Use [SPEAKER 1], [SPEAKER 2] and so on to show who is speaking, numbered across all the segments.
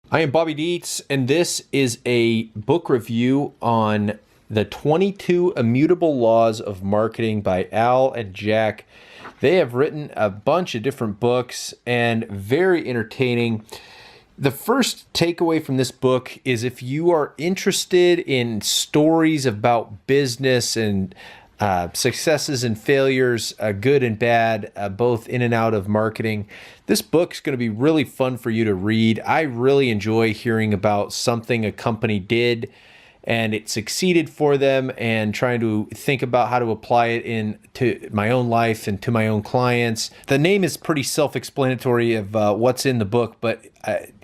[SPEAKER 1] I am Bobby Dietz, and this is a book review on the 22 Immutable Laws of Marketing by Al and Jack. They have written a bunch of different books and very entertaining. The first takeaway from this book is if you are interested in stories about business and successes and failures, good and bad, both in and out of marketing, this book's going to be really fun for you to read. I really enjoy hearing about something a company did and it succeeded for them, and trying to think about how to apply it into my own life and to my own clients. The name is pretty self-explanatory of what's in the book, but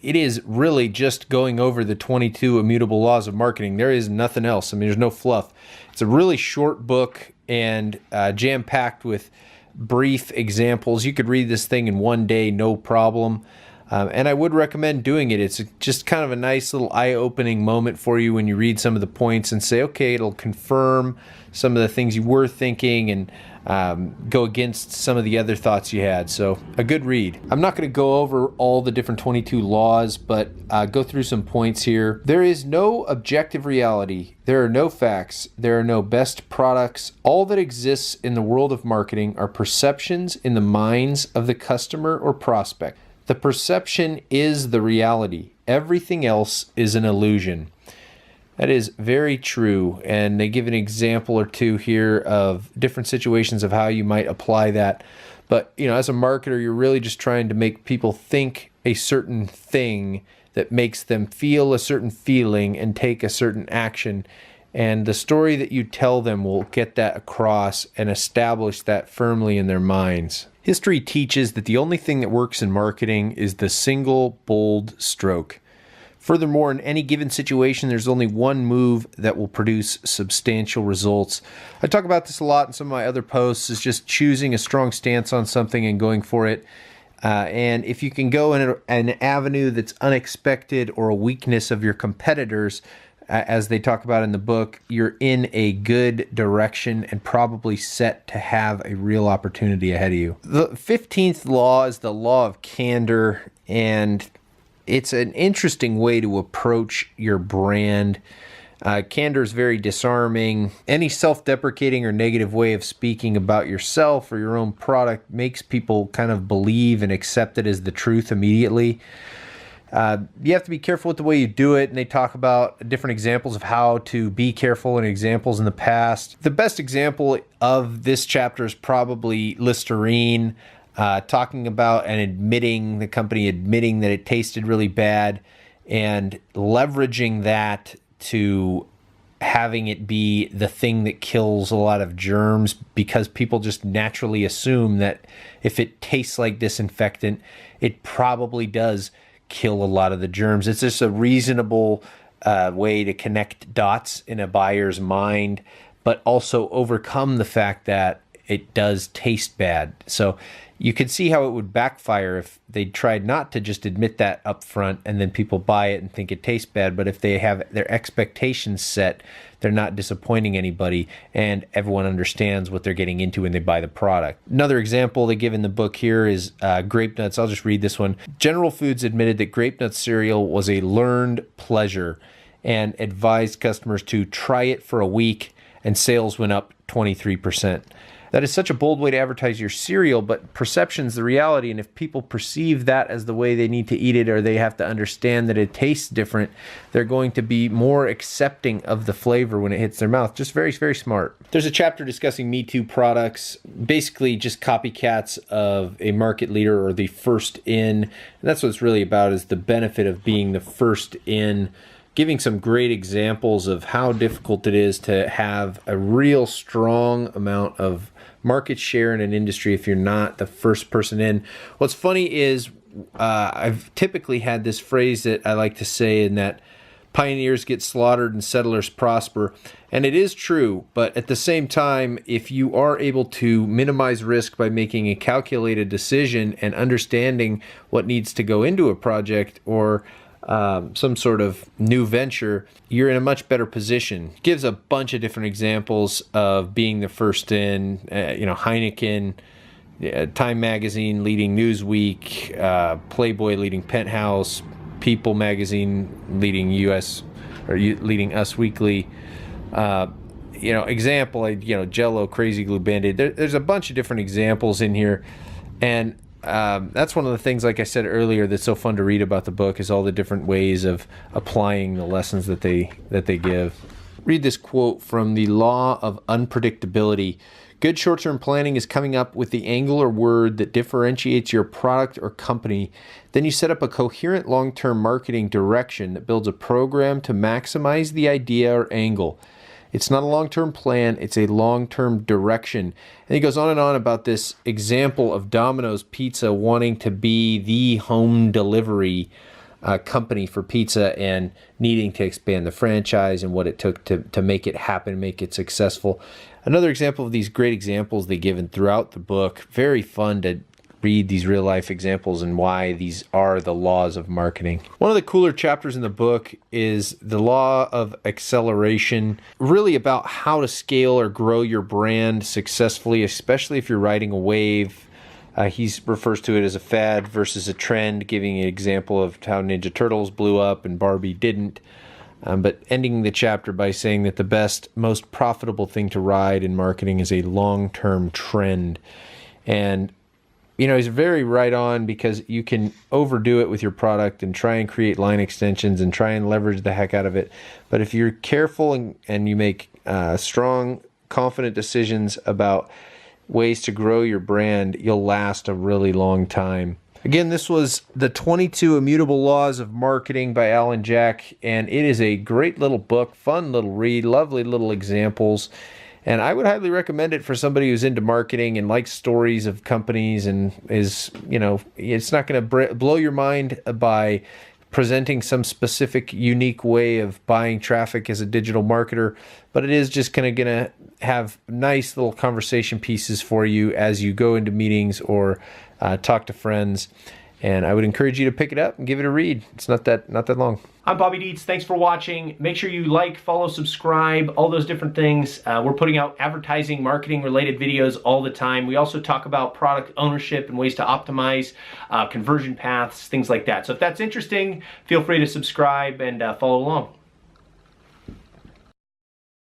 [SPEAKER 1] it is really just going over the 22 immutable laws of marketing. There is nothing else. I mean, there's no fluff. It's a really short book and jam-packed with brief examples. You could read this thing in one day, no problem. And I would recommend doing it. It's just kind of a nice little eye-opening moment for you when you read some of the points and say, okay, it'll confirm some of the things you were thinking and go against some of the other thoughts you had. So a good read. I'm not going to go over all the different 22 laws, but go through some points here. There is no objective reality. There are no facts. There are no best products. All that exists in the world of marketing are perceptions in the minds of the customer or prospect. The perception is the reality. Everything else is an illusion. That is very true, and they give an example or two here of different situations of how you might apply that. But, as a marketer, you're really just trying to make people think a certain thing that makes them feel a certain feeling and take a certain action. And the story that you tell them will get that across and establish that firmly in their minds. History teaches that the only thing that works in marketing is the single bold stroke. Furthermore, in any given situation, there's only one move that will produce substantial results. I talk about this a lot in some of my other posts, is just choosing a strong stance on something and going for it. And if you can go in an avenue that's unexpected or a weakness of your competitors, as they talk about in the book, you're in a good direction and probably set to have a real opportunity ahead of you. The 15th law is the law of candor, and it's an interesting way to approach your brand. Candor is very disarming. Any self-deprecating or negative way of speaking about yourself or your own product makes people kind of believe and accept it as the truth immediately. You have to be careful with the way you do it, and they talk about different examples of how to be careful and examples in the past. The best example of this chapter is probably Listerine, talking about the company admitting that it tasted really bad and leveraging that to having it be the thing that kills a lot of germs, because people just naturally assume that if it tastes like disinfectant, it probably does kill a lot of the germs. It's just a reasonable way to connect dots in a buyer's mind, but also overcome the fact that it does taste bad. So you could see how it would backfire if they tried not to just admit that up front and then people buy it and think it tastes bad. But if they have their expectations set, they're not disappointing anybody, and everyone understands what they're getting into when they buy the product. Another example they give in the book here is grape nuts. I'll just read this one. General Foods admitted that grape nut cereal was a learned pleasure and advised customers to try it for a week, and sales went up 23%. That is such a bold way to advertise your cereal, but perception's the reality, and if people perceive that as the way they need to eat it, or they have to understand that it tastes different, they're going to be more accepting of the flavor when it hits their mouth. Just very, very smart. There's a chapter discussing Me Too products, basically just copycats of a market leader or the first in. And that's what it's really about, is the benefit of being the first in, giving some great examples of how difficult it is to have a real strong amount of market share in an industry if you're not the first person in. What's funny is I've typically had this phrase that I like to say, in that pioneers get slaughtered and settlers prosper. And it is true, but at the same time, if you are able to minimize risk by making a calculated decision and understanding what needs to go into a project or some sort of new venture, you're in a much better position. Gives a bunch of different examples of being the first in, Heineken, Time Magazine leading Newsweek, Playboy leading Penthouse, People magazine, leading US or leading Us Weekly. Example, Jello, Crazy Glue, Band-Aid. There's a bunch of different examples in here, and that's one of the things, like I said earlier, that's so fun to read about the book, is all the different ways of applying the lessons that they give. Read this quote from The Law of Unpredictability. Good short-term planning is coming up with the angle or word that differentiates your product or company. Then you set up a coherent long-term marketing direction that builds a program to maximize the idea or angle. It's not a long-term plan, it's a long-term direction. And he goes on and on about this example of Domino's Pizza wanting to be the home delivery company for pizza and needing to expand the franchise and what it took to make it happen, make it successful. Another example of these great examples they give throughout the book. Very fun to read these real life examples and why these are the laws of marketing. One of the cooler chapters in the book is the law of acceleration, really about how to scale or grow your brand successfully, especially if you're riding a wave. He refers to it as a fad versus a trend, giving an example of how Ninja Turtles blew up and Barbie didn't. But ending the chapter by saying that the best, most profitable thing to ride in marketing is a long-term trend. And, he's very right on, because you can overdo it with your product and try and create line extensions and try and leverage the heck out of it. But if you're careful and you make strong, confident decisions about ways to grow your brand, you'll last a really long time. Again, this was the 22 Immutable Laws of Marketing by Al and Jack, and it is a great little book, fun little read, lovely little examples, and I would highly recommend it for somebody who's into marketing and likes stories of companies and is, it's not going to blow your mind by presenting some specific unique way of buying traffic as a digital marketer, but it is just going to have nice little conversation pieces for you as you go into meetings or talk to friends. And I would encourage you to pick it up and give it a read. It's not that long.
[SPEAKER 2] I'm Bobby Dietz. Thanks for watching. Make sure you like, follow, subscribe, all those different things. We're putting out advertising, marketing related videos all the time. We also talk about product ownership and ways to optimize conversion paths, things like that. So if that's interesting, feel free to subscribe and follow along.